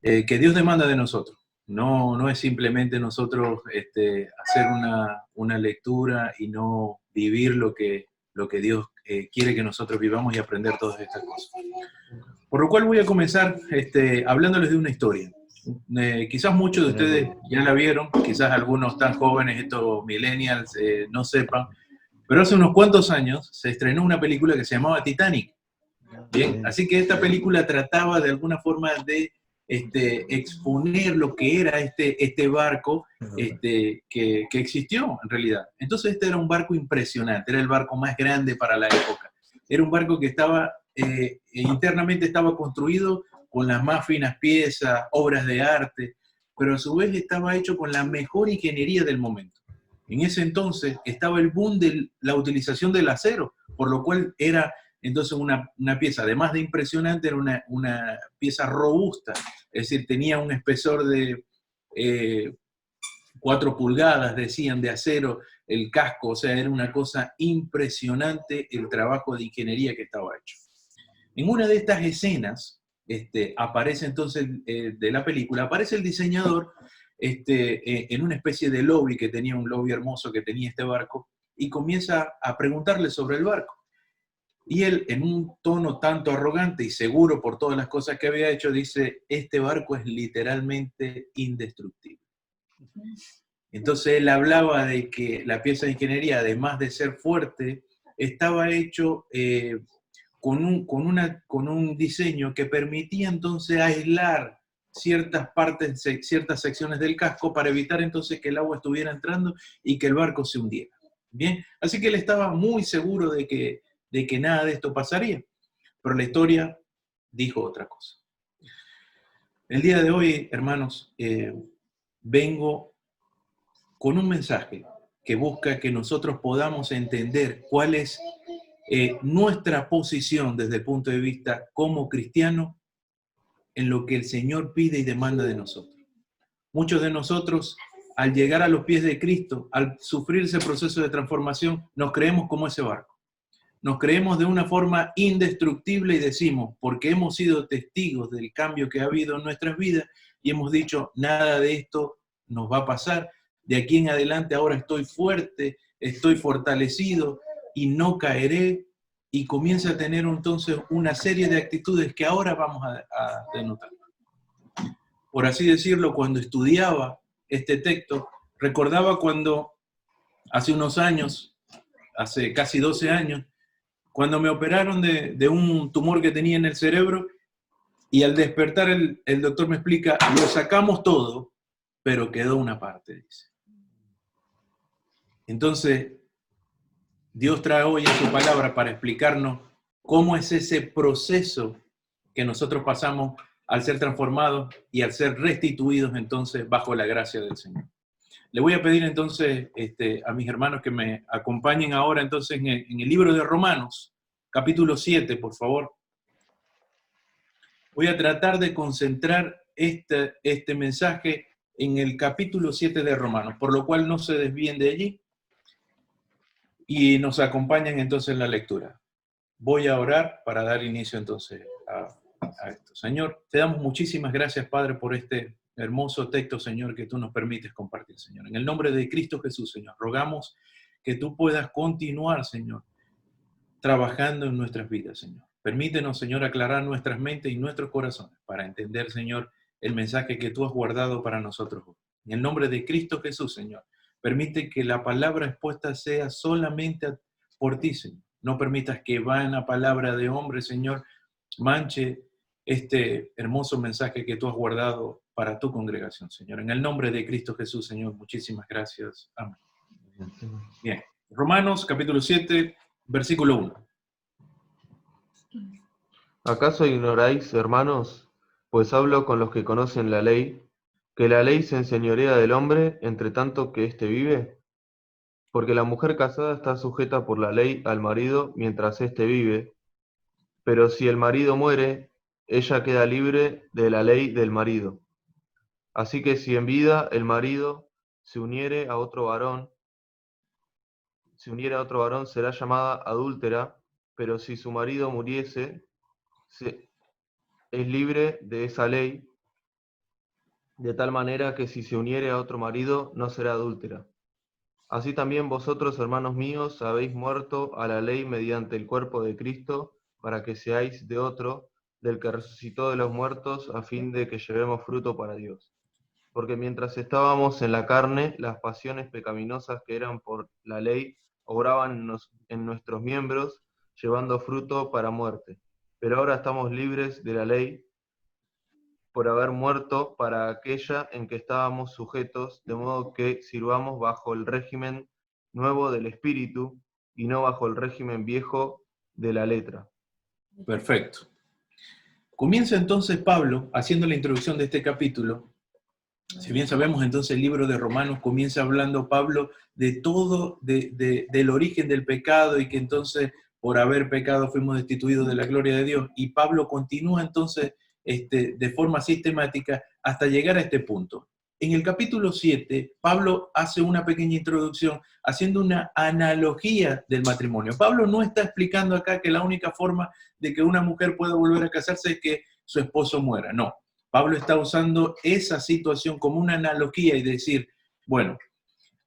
que Dios demanda de nosotros. No, no es simplemente nosotros hacer una lectura y no vivir lo que Dios quiere que nosotros vivamos y aprender todas estas cosas. Por lo cual voy a comenzar hablándoles de una historia. Quizás muchos de ustedes ya la vieron, quizás algunos tan jóvenes, estos millennials, no sepan, pero hace unos cuantos años se estrenó una película que se llamaba Titanic. Bien, así que esta película trataba de alguna forma de exponer lo que era este barco que existió en realidad. Entonces este era un barco impresionante, era el barco más grande para la época. Era un barco que estaba internamente estaba construido con las más finas piezas, obras de arte, pero a su vez estaba hecho con la mejor ingeniería del momento. En ese entonces estaba el boom de la utilización del acero, por lo cual era entonces una pieza, además de impresionante, era una pieza robusta, es decir, tenía un espesor de 4 pulgadas, decían, de acero, el casco, o sea, era una cosa impresionante el trabajo de ingeniería que estaba hecho. En una de estas escenas, aparece entonces de la película, aparece el diseñador en una especie de lobby que tenía, un lobby hermoso que tenía este barco, y comienza a preguntarle sobre el barco. Y él, en un tono tanto arrogante y seguro por todas las cosas que había hecho, dice, este barco es literalmente indestructible. Entonces él hablaba de que la pieza de ingeniería, además de ser fuerte, estaba hecho con un diseño que permitía entonces aislar ciertas partes, ciertas secciones del casco para evitar entonces que el agua estuviera entrando y que el barco se hundiera. Bien, así que él estaba muy seguro de que nada de esto pasaría, pero la historia dijo otra cosa. El día de hoy, hermanos, vengo con un mensaje que busca que nosotros podamos entender cuál es nuestra posición desde el punto de vista como cristianos en lo que el Señor pide y demanda de nosotros. Muchos de nosotros, al llegar a los pies de Cristo, al sufrir ese proceso de transformación, nos creemos como ese barco. Nos creemos de una forma indestructible y decimos, porque hemos sido testigos del cambio que ha habido en nuestras vidas y hemos dicho, nada de esto nos va a pasar, de aquí en adelante ahora estoy fuerte, estoy fortalecido y no caeré, y comienza a tener entonces una serie de actitudes que ahora vamos a denotar. Por así decirlo, cuando estudiaba este texto, recordaba cuando hace unos años, hace casi 12 años, cuando me operaron de un tumor que tenía en el cerebro, y al despertar el doctor me explica, lo sacamos todo, pero quedó una parte, dice. Entonces, Dios trae hoy en su palabra para explicarnos cómo es ese proceso que nosotros pasamos al ser transformados y al ser restituidos entonces bajo la gracia del Señor. Le voy a pedir entonces a mis hermanos que me acompañen ahora entonces en el libro de Romanos, capítulo 7, por favor. Voy a tratar de concentrar este mensaje en el capítulo 7 de Romanos, por lo cual no se desvíen de allí y nos acompañan entonces en la lectura. Voy a orar para dar inicio entonces a esto. Señor, te damos muchísimas gracias, Padre, por este hermoso texto, Señor, que tú nos permites compartir, Señor. En el nombre de Cristo Jesús, Señor, rogamos que tú puedas continuar, Señor, trabajando en nuestras vidas, Señor. Permítenos, Señor, aclarar nuestras mentes y nuestros corazones para entender, Señor, el mensaje que tú has guardado para nosotros hoy. En el nombre de Cristo Jesús, Señor, permite que la palabra expuesta sea solamente por ti, Señor. No permitas que vana palabra de hombre, Señor, manche este hermoso mensaje que tú has guardado para tu congregación, Señor. En el nombre de Cristo Jesús, Señor, muchísimas gracias. Amén. Bien, Romanos capítulo 7, versículo 1. ¿Acaso ignoráis, hermanos, pues hablo con los que conocen la ley, que la ley se enseñorea del hombre entre tanto que éste vive? Porque la mujer casada está sujeta por la ley al marido mientras éste vive, pero si el marido muere, ella queda libre de la ley del marido. Así que si en vida el marido se uniere a otro varón, será llamada adúltera, pero si su marido muriese, es libre de esa ley, de tal manera que si se uniere a otro marido, no será adúltera. Así también vosotros, hermanos míos, habéis muerto a la ley mediante el cuerpo de Cristo, para que seáis de otro, del que resucitó de los muertos, a fin de que llevemos fruto para Dios. Porque mientras estábamos en la carne, las pasiones pecaminosas que eran por la ley obraban en nuestros miembros, llevando fruto para muerte. Pero ahora estamos libres de la ley, por haber muerto para aquella en que estábamos sujetos, de modo que sirvamos bajo el régimen nuevo del Espíritu y no bajo el régimen viejo de la letra. Perfecto. Comienza entonces Pablo, haciendo la introducción de este capítulo. Si bien sabemos, entonces el libro de Romanos comienza hablando Pablo de todo, del origen del pecado y que entonces por haber pecado fuimos destituidos de la gloria de Dios. Y Pablo continúa entonces de forma sistemática hasta llegar a este punto. En el capítulo 7, Pablo hace una pequeña introducción haciendo una analogía del matrimonio. Pablo no está explicando acá que la única forma de que una mujer pueda volver a casarse es que su esposo muera. No. Pablo está usando esa situación como una analogía y decir, bueno,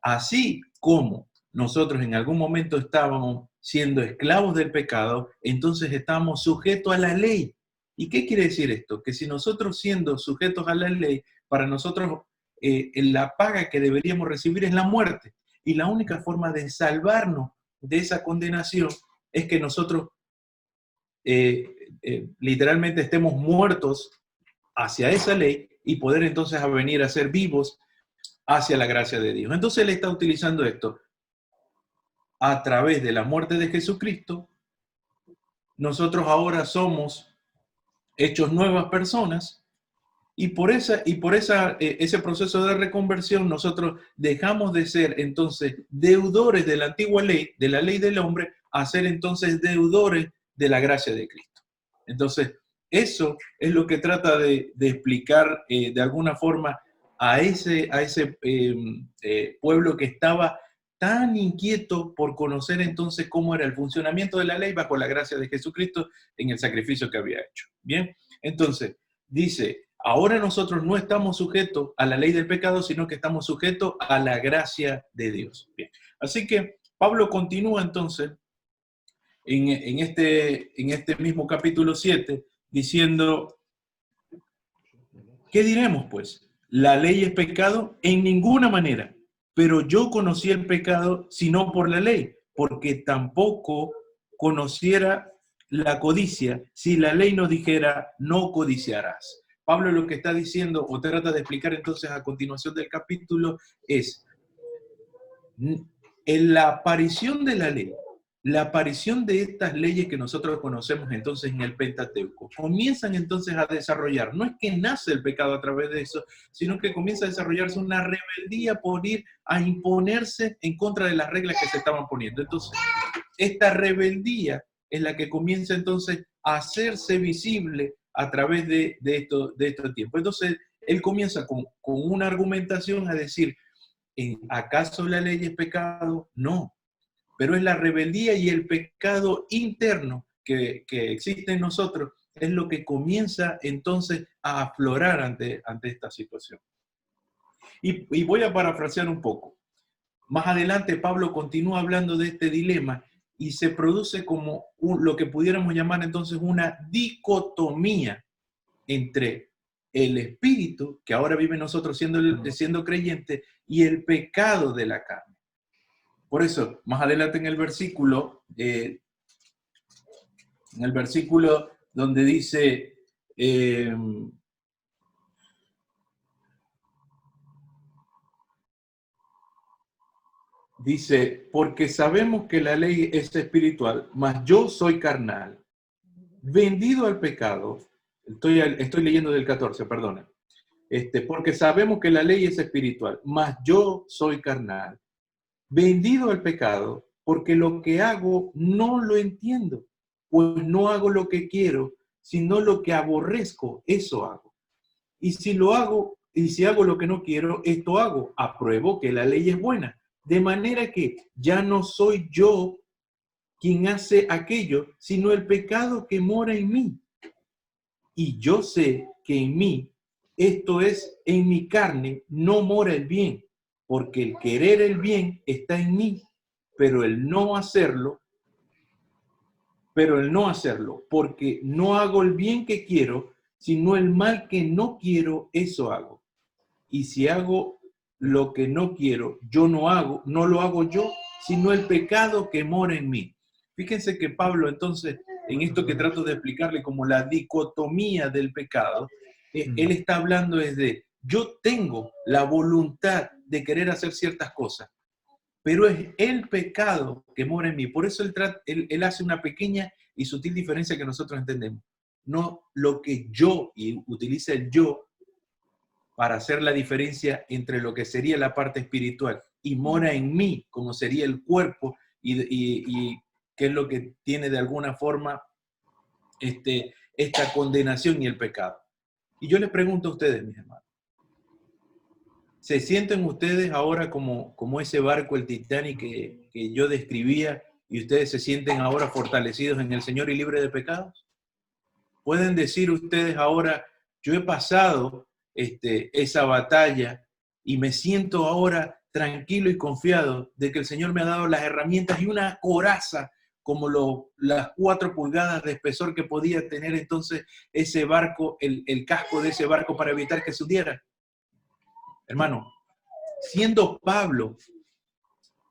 así como nosotros en algún momento estábamos siendo esclavos del pecado, entonces estamos sujetos a la ley. ¿Y qué quiere decir esto? Que si nosotros siendo sujetos a la ley, para nosotros la paga que deberíamos recibir es la muerte. Y la única forma de salvarnos de esa condenación es que nosotros literalmente estemos muertos hacia esa ley y poder entonces venir a ser vivos hacia la gracia de Dios. Entonces él está utilizando esto. A través de la muerte de Jesucristo, nosotros ahora somos hechos nuevas personas y por ese proceso de reconversión nosotros dejamos de ser entonces deudores de la antigua ley, de la ley del hombre, a ser entonces deudores de la gracia de Cristo. Entonces, eso es lo que trata de explicar de alguna forma a ese pueblo que estaba tan inquieto por conocer entonces cómo era el funcionamiento de la ley bajo la gracia de Jesucristo en el sacrificio que había hecho. Bien, entonces dice, ahora nosotros no estamos sujetos a la ley del pecado, sino que estamos sujetos a la gracia de Dios. Bien, así que Pablo continúa entonces en este mismo capítulo 7, diciendo, ¿qué diremos pues? ¿La ley es pecado? En ninguna manera. Pero yo conocí el pecado sino por la ley, porque tampoco conociera la codicia si la ley nos dijera, no codiciarás. Pablo lo que está diciendo, o trata de explicar entonces a continuación del capítulo, es en la aparición de la ley, la aparición de estas leyes que nosotros conocemos entonces en el Pentateuco, comienzan entonces a desarrollar, no es que nace el pecado a través de eso, sino que comienza a desarrollarse una rebeldía por ir a imponerse en contra de las reglas que se estaban poniendo. Entonces, esta rebeldía es la que comienza entonces a hacerse visible a través de estos tiempos. Entonces, él comienza con una argumentación a decir, ¿acaso la ley es pecado? No. Pero es la rebeldía y el pecado interno que existe en nosotros, es lo que comienza entonces a aflorar ante esta situación. Y voy a parafrasear un poco. Más adelante Pablo continúa hablando de este dilema y se produce como lo que pudiéramos llamar entonces una dicotomía entre el espíritu, que ahora vive en nosotros siendo creyente, y el pecado de la carne. Por eso, más adelante en el versículo donde dice, porque sabemos que la ley es espiritual, mas yo soy carnal, vendido al pecado. Estoy leyendo del 14, perdona. Porque sabemos que la ley es espiritual, mas yo soy carnal, vendido al pecado, porque lo que hago no lo entiendo, pues no hago lo que quiero, sino lo que aborrezco, eso hago. Y si hago lo que no quiero, esto hago, apruebo que la ley es buena. De manera que ya no soy yo quien hace aquello, sino el pecado que mora en mí. Y yo sé que en mí, esto es, en mi carne no mora el bien, porque el querer el bien está en mí, pero el no hacerlo, porque no hago el bien que quiero, sino el mal que no quiero, eso hago. Y si hago lo que no quiero, no lo hago yo, sino el pecado que mora en mí. Fíjense que Pablo, entonces, en esto que trato de explicarle como la dicotomía del pecado, él está hablando desde, yo tengo la voluntad de querer hacer ciertas cosas, pero es el pecado que mora en mí. Por eso él hace una pequeña y sutil diferencia que nosotros entendemos. No lo que yo, y utiliza el yo para hacer la diferencia entre lo que sería la parte espiritual y mora en mí, como sería el cuerpo, y que es lo que tiene de alguna forma esta condenación y el pecado. Y yo les pregunto a ustedes, mis hermanos, ¿se sienten ustedes ahora como ese barco, el Titanic que yo describía, y ustedes se sienten ahora fortalecidos en el Señor y libres de pecados? ¿Pueden decir ustedes ahora, yo he pasado esa batalla y me siento ahora tranquilo y confiado de que el Señor me ha dado las herramientas y una coraza como las 4 pulgadas de espesor que podía tener entonces ese barco, el casco de ese barco para evitar que se hundiera? Hermano, siendo Pablo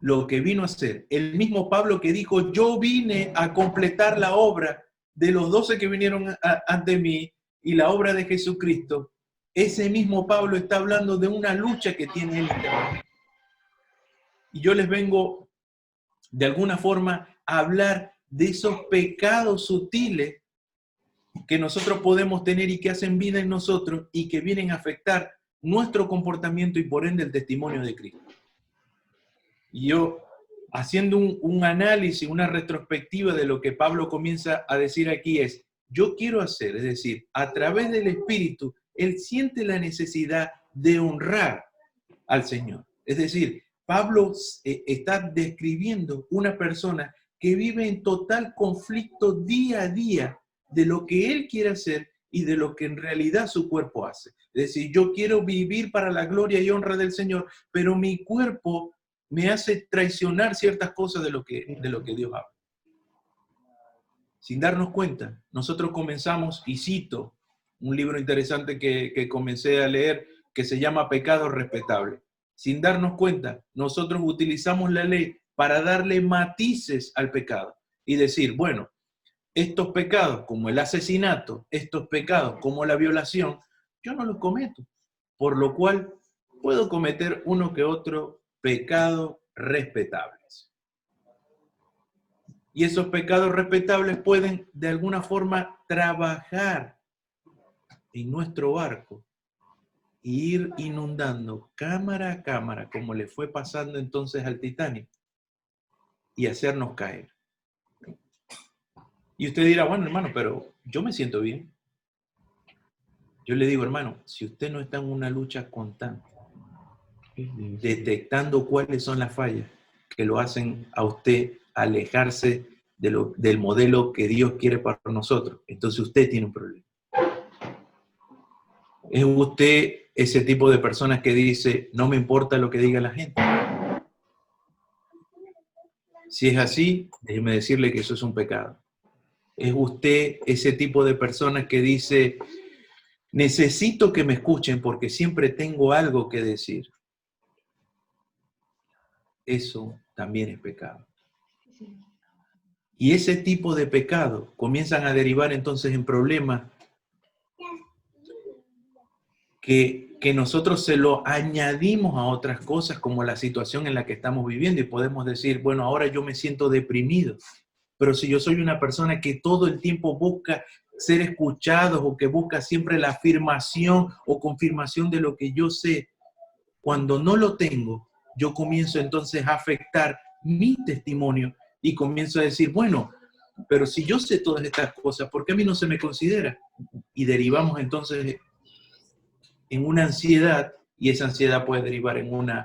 lo que vino a hacer, el mismo Pablo que dijo, yo vine a completar la obra de los 12 que vinieron ante mí y la obra de Jesucristo, ese mismo Pablo está hablando de una lucha que tiene él. Y yo les vengo de alguna forma a hablar de esos pecados sutiles que nosotros podemos tener y que hacen vida en nosotros y que vienen a afectar nuestro comportamiento y por ende el testimonio de Cristo. Y yo, haciendo un análisis, una retrospectiva de lo que Pablo comienza a decir aquí es, yo quiero hacer, es decir, a través del Espíritu, él siente la necesidad de honrar al Señor. Es decir, Pablo está describiendo una persona que vive en total conflicto día a día de lo que él quiere hacer y de lo que en realidad su cuerpo hace. Es decir, yo quiero vivir para la gloria y honra del Señor, pero mi cuerpo me hace traicionar ciertas cosas de lo que Dios habla. Sin darnos cuenta, nosotros comenzamos, y cito un libro interesante que comencé a leer, que se llama Pecado Respetable. Sin darnos cuenta, nosotros utilizamos la ley para darle matices al pecado y decir, bueno, estos pecados como el asesinato, estos pecados como la violación, yo no los cometo, por lo cual puedo cometer uno que otro pecado respetables. Y esos pecados respetables pueden de alguna forma trabajar en nuestro barco e ir inundando cámara a cámara, como le fue pasando entonces al Titanic, y hacernos caer. Y usted dirá, bueno, hermano, pero yo me siento bien. Yo le digo, hermano, si usted no está en una lucha constante, detectando cuáles son las fallas que lo hacen a usted alejarse del modelo que Dios quiere para nosotros, entonces usted tiene un problema. ¿Es usted ese tipo de personas que dice, no me importa lo que diga la gente? Si es así, déjeme decirle que eso es un pecado. ¿Es usted ese tipo de personas que dice, necesito que me escuchen porque siempre tengo algo que decir? Eso también es pecado. Y ese tipo de pecado comienzan a derivar entonces en problemas que nosotros se lo añadimos a otras cosas como la situación en la que estamos viviendo y podemos decir, bueno, ahora yo me siento deprimido, pero si yo soy una persona que todo el tiempo busca ser escuchado o que busca siempre la afirmación o confirmación de lo que yo sé, cuando no lo tengo, yo comienzo entonces a afectar mi testimonio y comienzo a decir, bueno, pero si yo sé todas estas cosas, ¿por qué a mí no se me considera? Y derivamos entonces en una ansiedad, y esa ansiedad puede derivar en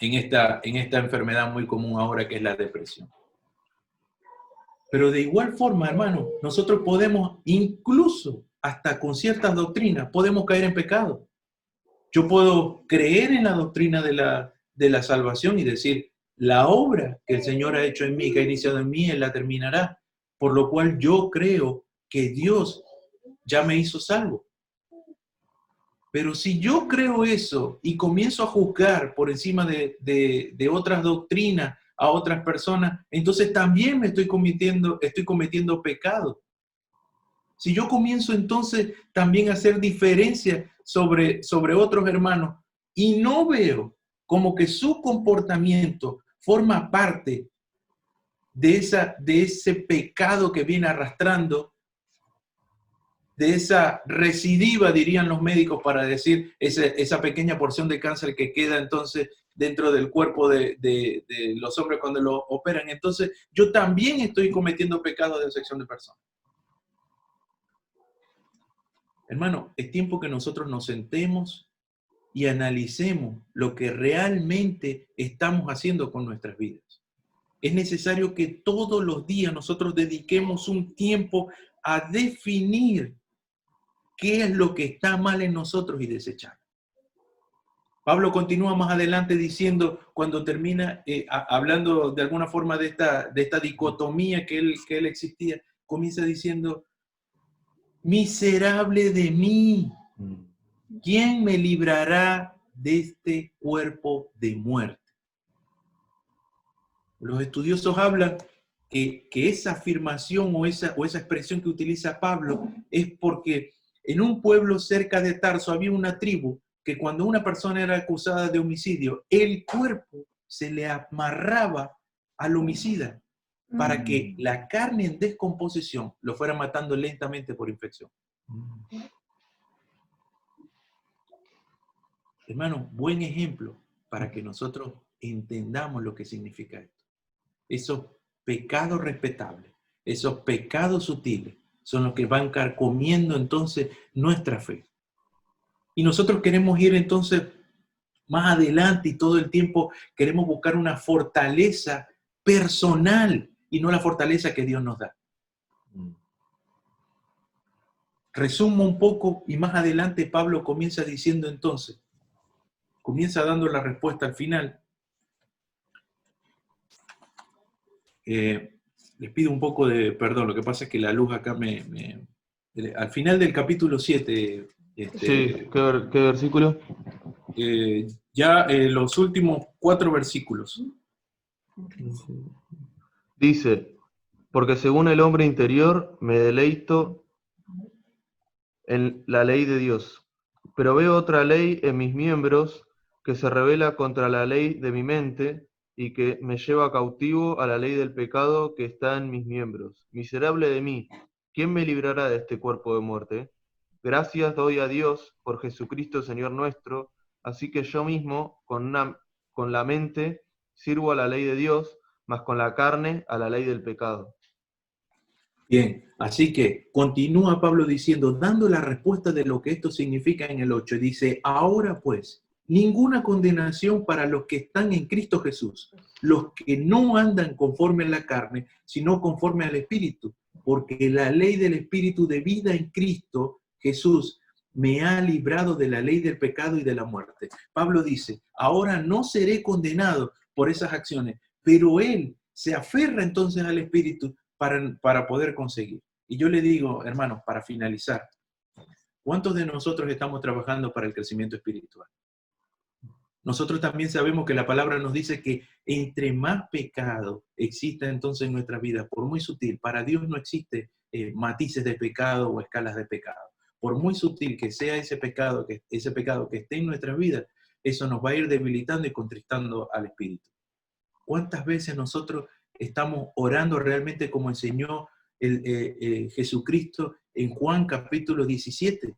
esta enfermedad muy común ahora que es la depresión. Pero de igual forma, hermano, nosotros podemos incluso hasta con ciertas doctrinas podemos caer en pecado. Yo puedo creer en la doctrina de la salvación y decir, la obra que el Señor ha hecho en mí, que ha iniciado en mí, Él la terminará. Por lo cual yo creo que Dios ya me hizo salvo. Pero si yo creo eso y comienzo a juzgar por encima de otras doctrinas a otras personas, entonces también estoy cometiendo pecado. Si yo comienzo entonces también a hacer diferencia sobre otros hermanos y no veo como que su comportamiento forma parte de ese pecado que viene arrastrando, de esa recidiva, dirían los médicos, para decir esa pequeña porción de cáncer que queda entonces dentro del cuerpo de los hombres cuando lo operan. Entonces yo también estoy cometiendo pecado de acepción de personas. Hermano, es tiempo que nosotros nos sentemos y analicemos lo que realmente estamos haciendo con nuestras vidas. Es necesario que todos los días nosotros dediquemos un tiempo a definir qué es lo que está mal en nosotros y desecharlo. Pablo continúa más adelante diciendo, cuando termina hablando de alguna forma de esta dicotomía que él existía, comienza diciendo, miserable de mí, ¿quién me librará de este cuerpo de muerte? Los estudiosos hablan que esa afirmación o esa expresión que utiliza Pablo es porque en un pueblo cerca de Tarso había una tribu que cuando una persona era acusada de homicidio, el cuerpo se le amarraba al homicida para que la carne en descomposición lo fuera matando lentamente por infección. Hermano, buen ejemplo para que nosotros entendamos lo que significa esto. Esos pecados respetables, esos pecados sutiles, son los que van carcomiendo entonces nuestra fe. Y nosotros queremos ir entonces más adelante y todo el tiempo queremos buscar una fortaleza personal y no la fortaleza que Dios nos da. Resumo un poco y más adelante Pablo comienza diciendo entonces, comienza dando la respuesta al final. Les pido un poco de perdón, lo que pasa es que la luz acá al final del capítulo 7, Sí, ¿qué versículo? Los últimos 4 versículos. Dice, porque según el hombre interior me deleito en la ley de Dios, pero veo otra ley en mis miembros que se rebela contra la ley de mi mente y que me lleva cautivo a la ley del pecado que está en mis miembros. Miserable de mí, ¿quién me librará de este cuerpo de muerte? Gracias doy a Dios por Jesucristo Señor nuestro, así que yo mismo con la mente sirvo a la ley de Dios, mas con la carne a la ley del pecado. Bien, así que continúa Pablo diciendo, dando la respuesta de lo que esto significa en el 8, dice, ahora pues, ninguna condenación para los que están en Cristo Jesús, los que no andan conforme a la carne, sino conforme al Espíritu, porque la ley del Espíritu de vida en Cristo Jesús me ha librado de la ley del pecado y de la muerte. Pablo dice, ahora no seré condenado por esas acciones, pero él se aferra entonces al Espíritu para poder conseguir. Y yo le digo, hermanos, para finalizar, ¿cuántos de nosotros estamos trabajando para el crecimiento espiritual? Nosotros también sabemos que la palabra nos dice que entre más pecado exista entonces en nuestra vida, por muy sutil, para Dios no existe matices de pecado o escalas de pecado. Por muy sutil que sea ese pecado que esté en nuestra vida, eso nos va a ir debilitando y contristando al Espíritu. ¿Cuántas veces nosotros estamos orando realmente como enseñó Jesucristo en Juan capítulo 17?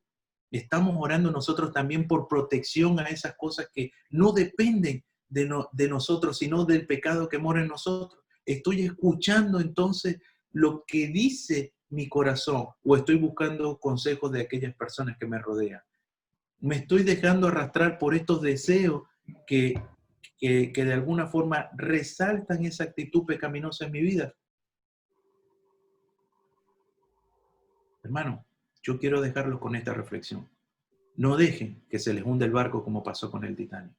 Estamos orando nosotros también por protección a esas cosas que no dependen de nosotros, sino del pecado que mora en nosotros. Estoy escuchando entonces lo que dice mi corazón o estoy buscando consejos de aquellas personas que me rodean. Me estoy dejando arrastrar por estos deseos que de alguna forma resaltan esa actitud pecaminosa en mi vida. Hermano, yo quiero dejarlos con esta reflexión. No dejen que se les hunda el barco como pasó con el Titanic.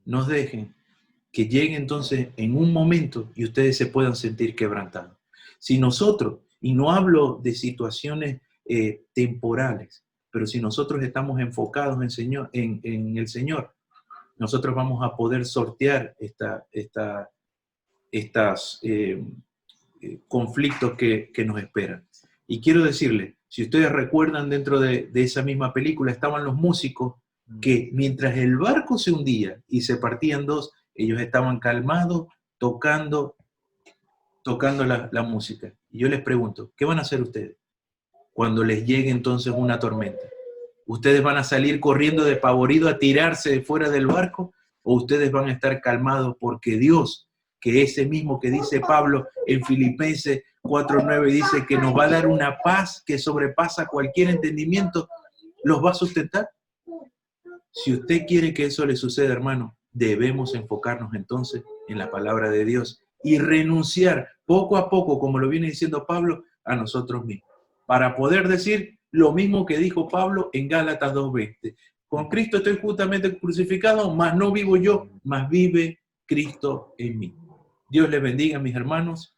No dejen que llegue entonces en un momento y ustedes se puedan sentir quebrantados. Si nosotros, y no hablo de situaciones temporales, pero si nosotros estamos enfocados en el Señor, nosotros vamos a poder sortear estos conflictos que nos esperan. Y quiero decirles, si ustedes recuerdan, dentro de esa misma película estaban los músicos que mientras el barco se hundía y se partía en dos, ellos estaban calmados, tocando la música. Y yo les pregunto, ¿qué van a hacer ustedes cuando les llegue entonces una tormenta? ¿Ustedes van a salir corriendo despavoridos a tirarse de fuera del barco? ¿O ustedes van a estar calmados porque Dios, que ese mismo que dice Pablo en Filipenses 4:9, dice que nos va a dar una paz que sobrepasa cualquier entendimiento, los va a sustentar? Si usted quiere que eso le suceda, hermano, debemos enfocarnos entonces en la palabra de Dios y renunciar poco a poco, como lo viene diciendo Pablo, a nosotros mismos, para poder decir lo mismo que dijo Pablo en Gálatas 2:20. Con Cristo estoy justamente crucificado, mas no vivo yo, mas vive Cristo en mí. Dios les bendiga, mis hermanos.